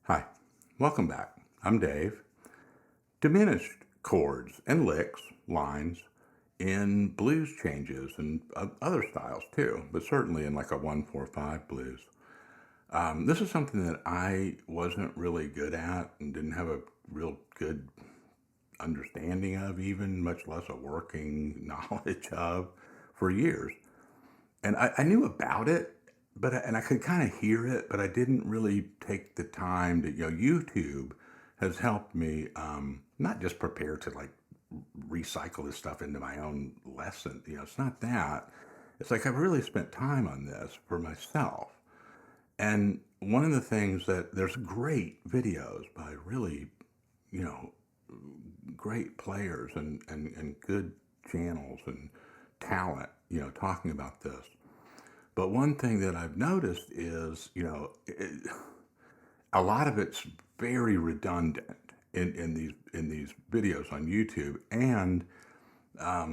Hi, welcome back. I'm Dave. Diminished chords and licks, lines, in blues changes and other styles too, but certainly in like a 1-4-5 blues. This is something that I wasn't really good at and didn't have a real good understanding of, even much less a working knowledge of for years. And I knew about it, but and I could kind of hear it, but I didn't really take the time to, YouTube has helped me not just prepare to like recycle this stuff into my own lesson. It's not that. It's like I've really spent time on this for myself. And one of the things that there's great videos by really, you know, great players and good channels and talent, talking about this. But one thing that I've noticed is, a lot of it's very redundant in these videos on YouTube, and I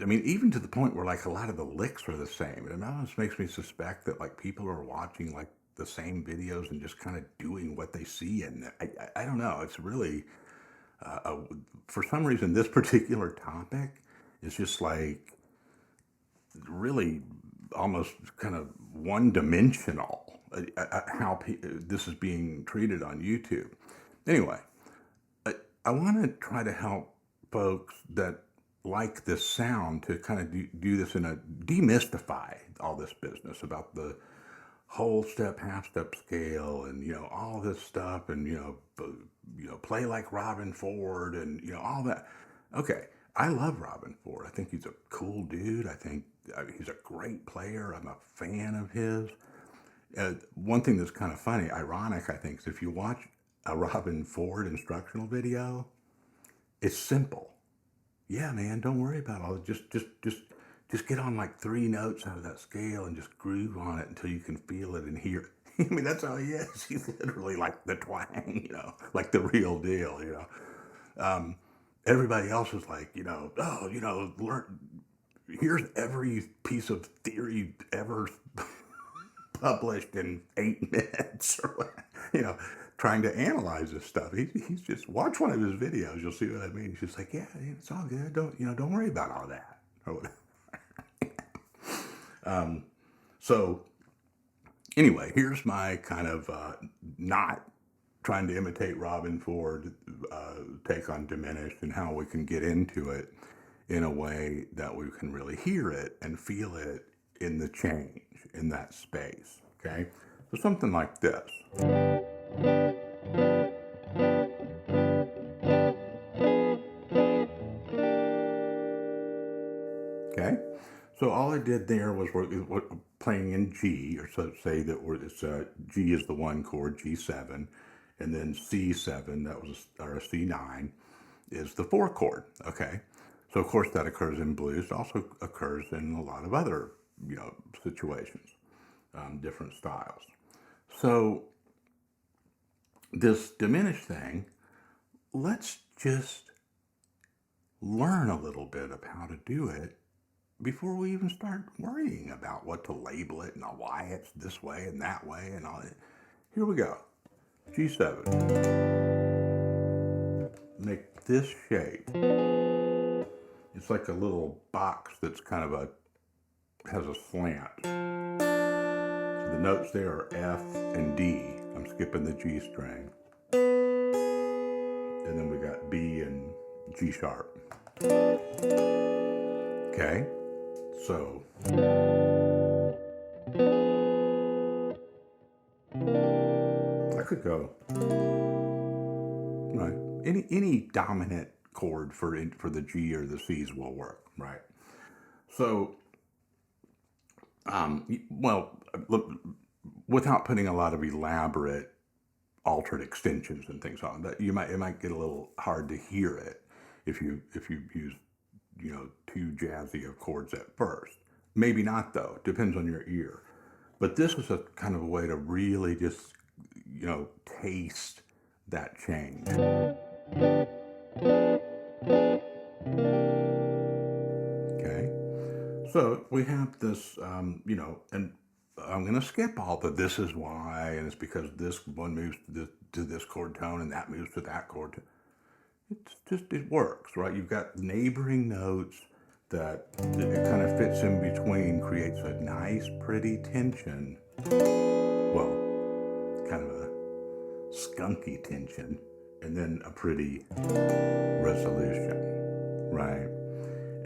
mean, even to the point where like a lot of the licks are the same. And it almost makes me suspect that like people are watching like the same videos and just kind of doing what they see, and I don't know. It's really for some reason this particular topic is just like really almost kind of one dimensional how this is being treated on YouTube. Anyway, I want to try to help folks that like this sound to kind of do this in a demystify all this business about the whole step, half step scale, and all this stuff, and play like Robin Ford, and all that. Okay, I love Robin Ford. I think he's a cool dude. I think he's a great player. I'm a fan of his. One thing that's kind of funny, ironic, I think, is if you watch a Robin Ford instructional video, it's simple. Yeah, man, don't worry about all it. Just get on like three notes out of that scale and just groove on it until you can feel it and hear it. I mean, that's how he is. He's literally like the twang, like the real deal. Um, Everybody else is like, oh, learn. Here's every piece of theory ever published in 8 minutes, or what, you know, trying to analyze this stuff. He's just watch one of his videos. You'll see what I mean. He's just like, yeah, it's all good. Don't worry about all that or whatever. So anyway, here's my kind of not trying to imitate Robin Ford take on Diminished, and how we can get into it in a way that we can really hear it and feel it in the change in that space. Okay, so something like this. Okay, so all I did there was playing in G, or so say that G is the one chord, G7, and then C7, that was or a C9, is the four chord. Okay, so of course that occurs in blues. It also occurs in a lot of other situations, different styles. So this diminished thing, let's just learn a little bit of how to do it before we even start worrying about what to label it and why it's this way and that way and all that. Here we go. G7. Make this shape. It's like a little box that's kind of has a slant. So the notes there are F and D. I'm skipping the G string. And then we got B and G sharp. Okay, so I could go right. Any dominant chord for the G or the C's will work, right? So, well, look, without putting a lot of elaborate altered extensions and things on, but it might get a little hard to hear it if you use too jazzy of chords at first. Maybe not though. Depends on your ear. But this is a kind of a way to really just taste that change. Okay. So we have this, and I'm going to skip all the this is why, and it's because this one moves to this chord tone and that moves to that chord tone. It's just, it works, right? You've got neighboring notes that it kind of fits in between, creates a nice, pretty tension. Well, kind of a skunky tension, and then a pretty resolution, right?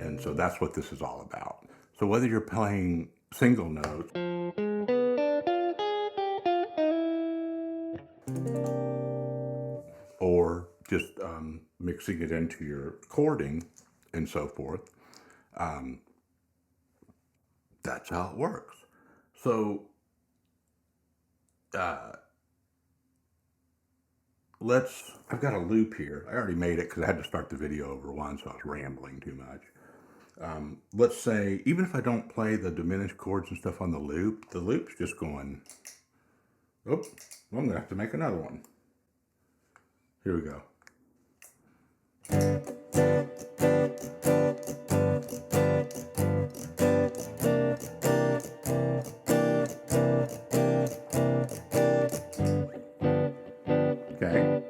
And so that's what this is all about. So whether you're playing single notes or just mixing it into your chording and so forth, that's how it works. So I've got a loop here. I already made it because I had to start the video over once, so I was rambling too much. Let's say, even if I don't play the diminished chords and stuff on the loop's just going, oh, well, I'm going to have to make another one. Here we go. Okay,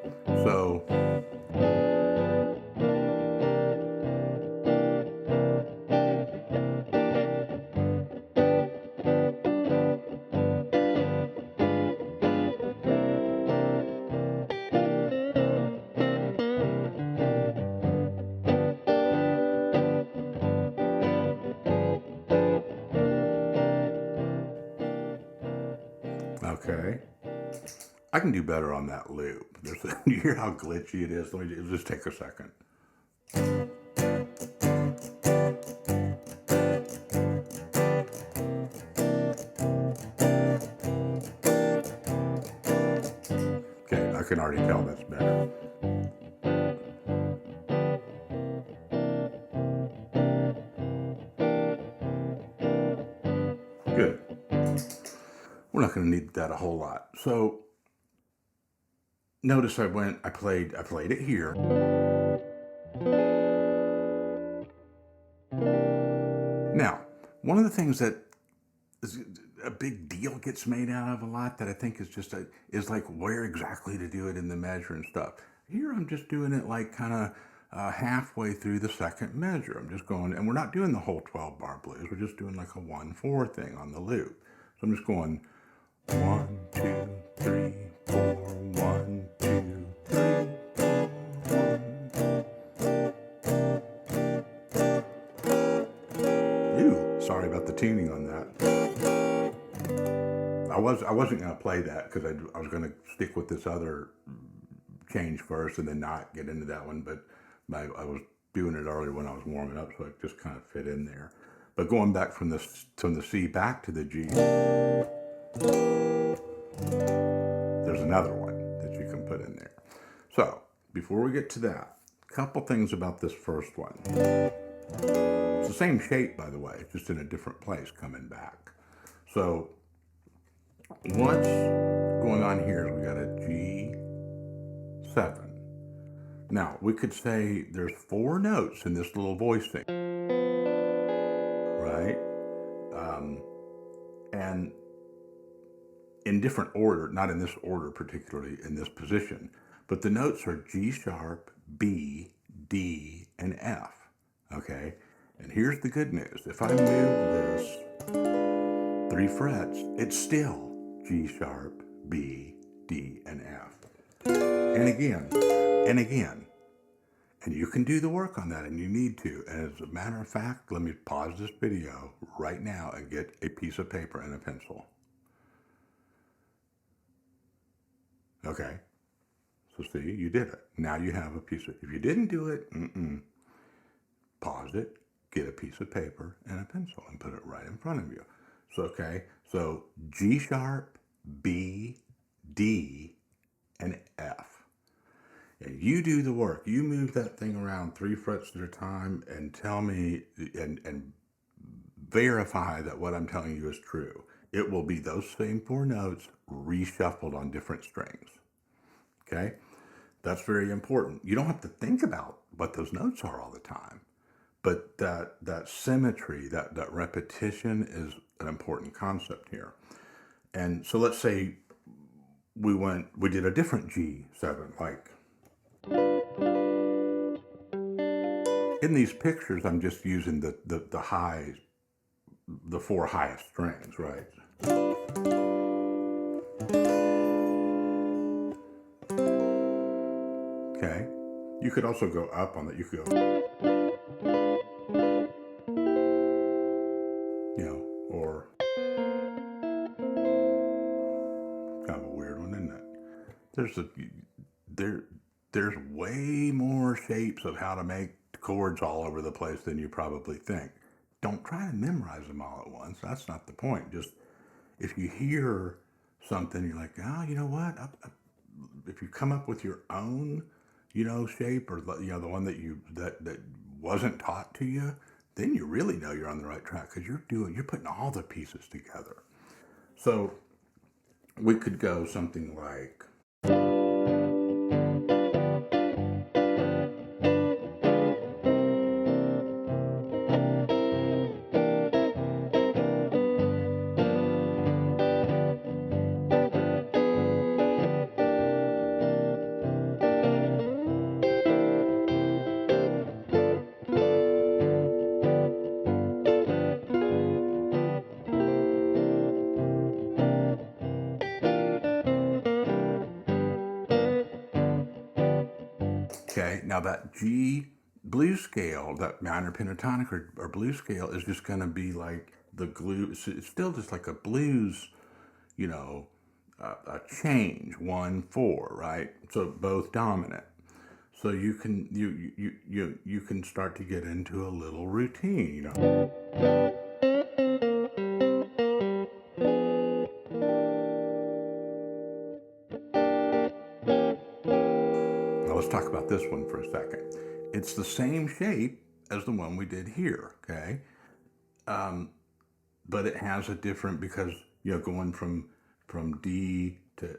so okay. I can do better on that loop. You hear how glitchy it is? It'll just take a second. Okay, I can already tell that's better. Good. We're not going to need that a whole lot. So notice I played it here. Now, one of the things that is a big deal gets made out of a lot that I think is just is like where exactly to do it in the measure and stuff. Here I'm just doing it like kind of halfway through the second measure. I'm just going, and we're not doing the whole 12 bar blues. We're just doing like a 1-4 thing on the loop. So I'm just going 1, 2, 3, 4, 1, 2, 3, 4, 1. Ew, sorry about the tuning on that. I wasn't going to play that because I was going to stick with this other change first and then not get into that one, but I was doing it earlier when I was warming up, so it just kind of fit in there. But going back from the C back to the G, there's another one that you can put in there. So before we get to that, a couple things about this first one. It's the same shape, by the way, just in a different place coming back. So what's going on here is we got a G7. Now, we could say there's 4 notes in this little voicing, right? And in different order, not in this order particularly, in this position, but the notes are G sharp, B, D, and F, okay? And here's the good news. If I move this 3 frets, it's still G sharp, B, D, and F. And again, and again. And you can do the work on that, and you need to. And as a matter of fact, let me pause this video right now and get a piece of paper and a pencil. Okay, so see, you did it. Now you have a piece of, if you didn't do it, pause it, get a piece of paper and a pencil and put it right in front of you. So, okay, so G sharp, B, D, and F. And you do the work. You move that thing around 3 frets at a time and tell me and verify that what I'm telling you is true. It will be those same 4 notes reshuffled on different strings. Okay? That's very important. You don't have to think about what those notes are all the time. But that symmetry, that repetition is an important concept here. And so let's say we did a different G7, like in these pictures, I'm just using the highs, the four highest strings, right? Okay. You could also go up on that. You could go, you know, or kind of a weird one, isn't it? There there's way more shapes of how to make chords all over the place than you probably think. Don't try to memorize them all at once. That's not the point. Just if you hear something, you're like, oh, you know what? If you come up with your own, you know, shape, or you know, the one that wasn't taught to you, then you really know you're on the right track because you're putting all the pieces together. So we could go something like. Okay, now that G blues scale, that minor pentatonic or blues scale, is just going to be like the glue. It's still just like a blues, you know, a change 1/4, right? So both dominant. So you can start to get into a little routine, you know. Now let's talk about this one for a second. It's the same shape as the one we did here, okay? But it has a different, because you know, going from D to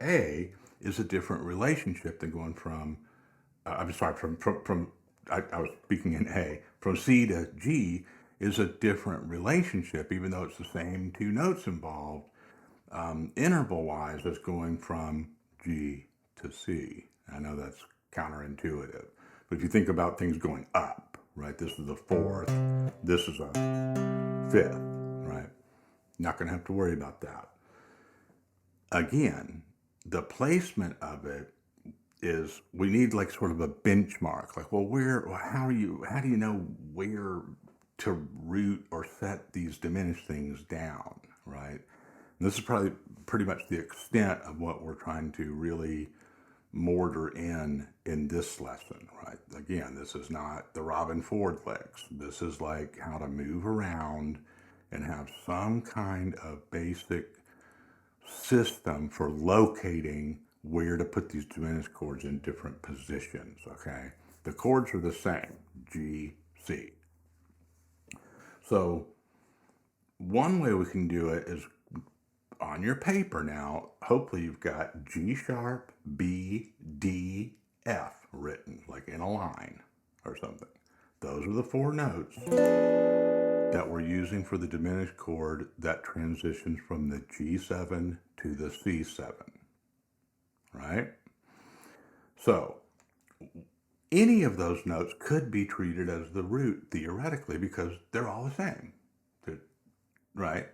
A is a different relationship than going from I'm sorry, from I was speaking in A. From C to G is a different relationship, even though it's the same two notes involved, interval-wise, as going from G to C. I know that's counterintuitive, but if you think about things going up, right? This is a fourth, this is a fifth, right? Not going to have to worry about that. Again, the placement of it is, we need like sort of a benchmark. Like, well, how do you know where to root or set these diminished things down, right? And this is probably pretty much the extent of what we're trying to really mortar in this lesson, right? Again, this is not the Robin Ford licks. This is like how to move around and have some kind of basic system for locating where to put these diminished chords in different positions, okay? The chords are the same, G, C. So one way we can do it is on your paper now. Hopefully you've got G sharp, B, D, F written, like in a line or something. Those are the four notes that we're using for the diminished chord that transitions from the G7 to the C7, right? So any of those notes could be treated as the root theoretically, because they're all the same, right?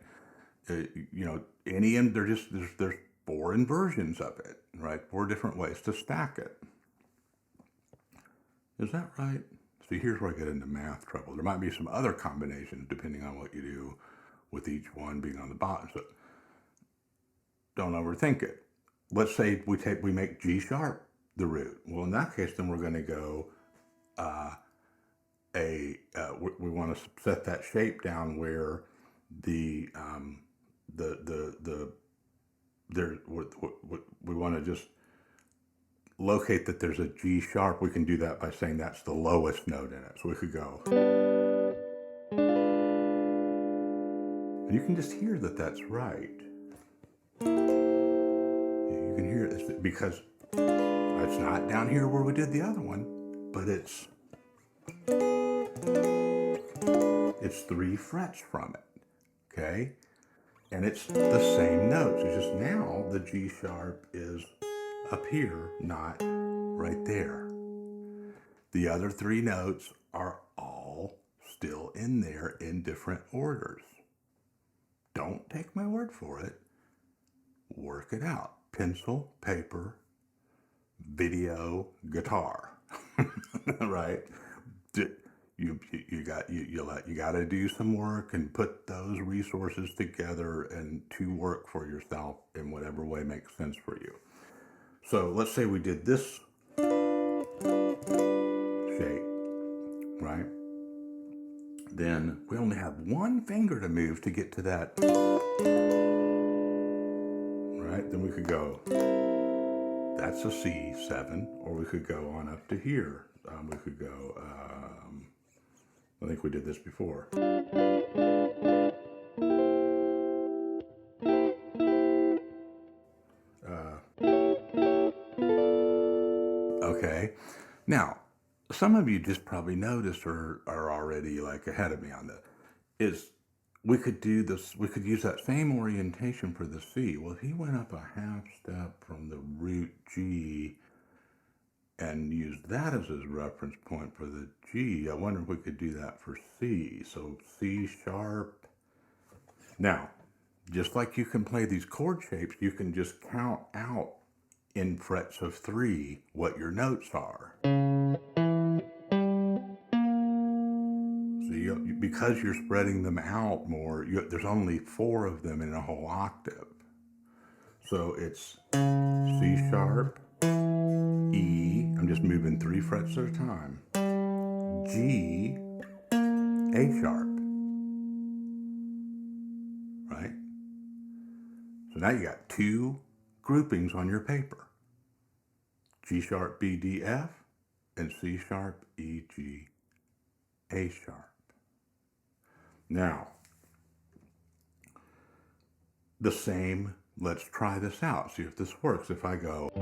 You know, any, and they're just, there's four inversions of it, right? Four different ways to stack it. Is that right? See, here's where I get into math trouble. There might be some other combinations depending on what you do with each one being on the bottom. So don't overthink it. Let's say we make G sharp the root. Well, in that case, then we're going to go we want to set that shape down where we want to just locate that there's a G sharp. We can do that by saying that's the lowest note in it. So we could go, and you can just hear that that's right. You can hear it because it's not down here where we did the other one, but it's 3 frets from it, okay? And it's the same notes. It's just now the G sharp is up here, not right there. The other three notes are all still in there in different orders. Don't take my word for it. Work it out. Pencil, paper, video, guitar. Right? You got to do some work and put those resources together and to work for yourself in whatever way makes sense for you. So let's say we did this shape, right? Then we only have one finger to move to get to that, right? Then we could go, that's a C7, or we could go on up to here. We could go, I think we did this before. Okay, now, some of you just probably noticed or are already like ahead of me on this, is we could do this, we could use that same orientation for the C. Well, if he went up a half step from the root G and used that as his reference point for the G, I wonder if we could do that for C. So C sharp. Now, just like you can play these chord shapes, you can just count out in frets of 3 what your notes are. So because you're spreading them out more, there's only 4 of them in a whole octave. So it's C sharp, E, I'm just moving 3 frets at a time, G, A sharp, right? So now you got 2 groupings on your paper. G sharp, B, D, F, and C sharp, E, G, A sharp. Now, the same, let's try this out, see if this works. If I go, all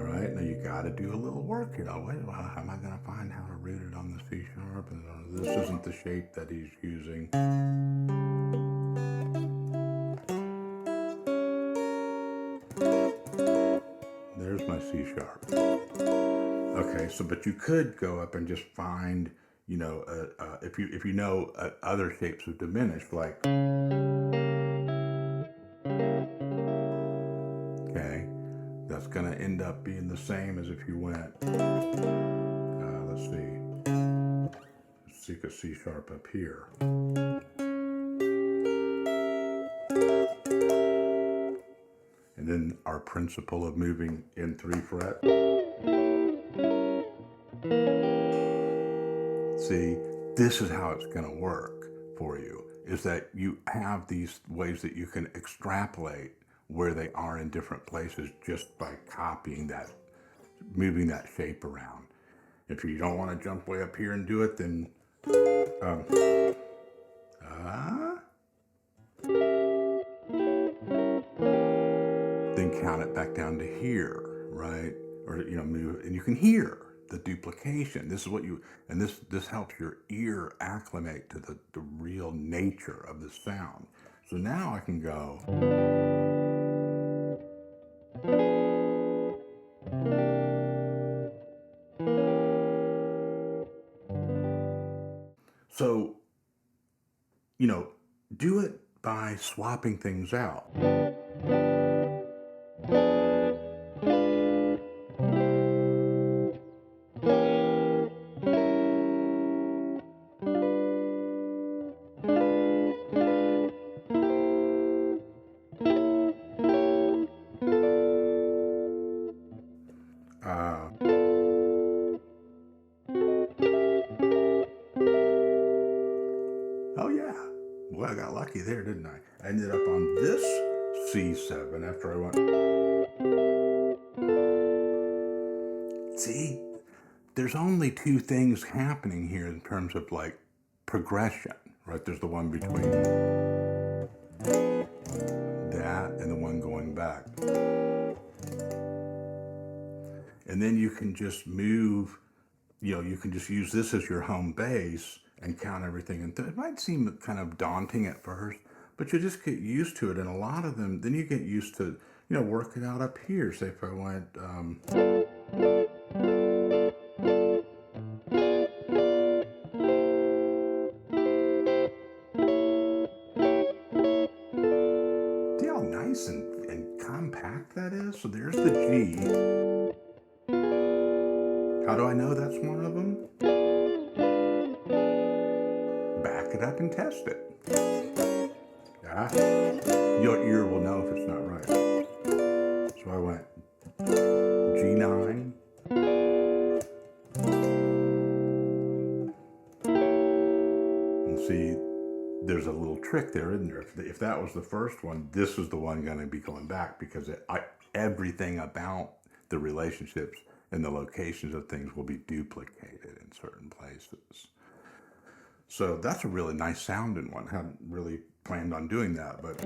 right, now you got to do a little work here. Now, wait, how am I going to find how to root it on the C sharp? This isn't the shape that he's using. There's my C sharp. Okay, so but you could go up and just find, you know, if you know other shapes of diminished, like, okay, that's going to end up being the same as if you went, let's see, a C sharp up here. And then our principle of moving in 3 frets. See, this is how it's going to work for you, is that you have these ways that you can extrapolate where they are in different places just by copying that, moving that shape around. If you don't want to jump way up here and do it, then then count it back down to here, right? Or, you know, move, and you can hear the duplication. This is what you, and this helps your ear acclimate to the real nature of the sound. So now I can go. So, you know, do it by swapping things out. Oh yeah, boy, I got lucky there, didn't I? I ended up on this C7 after I went. See, there's only 2 things happening here in terms of like progression, right? There's the one between that and the one going back. And then you can just move you can just use this as your home base and count everything. And it might seem kind of daunting at first, but you just get used to it. And a lot of them, then you get used to, work it out up here. Say if I went, see how nice and compact that is? So there's the G. How do I know that's one of them? Back it up and test it. Yeah. Your ear will know if it's not right. So I went G9. And see, there's a little trick there, isn't there? If that was the first one, this is the one going to be going back, because everything about the relationships and the locations of things will be duplicated in certain places. So that's a really nice sounding one. Hadn't really planned on doing that, but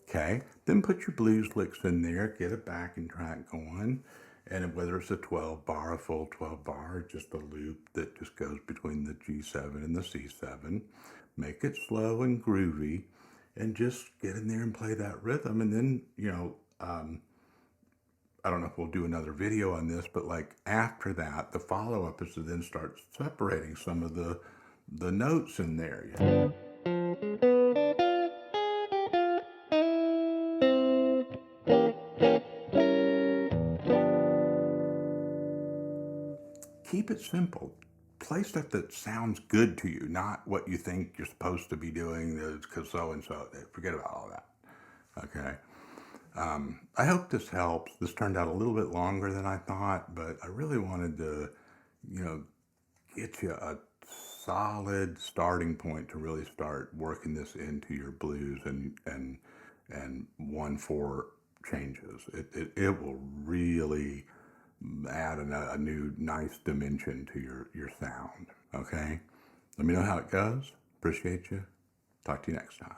okay. Then put your blues licks in there, get a backing track going, and whether it's a 12 bar, a full 12 bar, or just a loop that just goes between the G7 and the C7, make it slow and groovy, and just get in there and play that rhythm. And then, I don't know if we'll do another video on this, but like after that, the follow-up is to then start separating some of the notes in there. Keep it simple. Play stuff that sounds good to you, not what you think you're supposed to be doing because so-and-so. Forget about all that. Okay. I hope this helps. This turned out a little bit longer than I thought, but I really wanted to, get you a solid starting point to really start working this into your blues and 1/4 changes. It will really add a new nice dimension to your sound. Okay? Let me know how it goes. Appreciate you. Talk to you next time.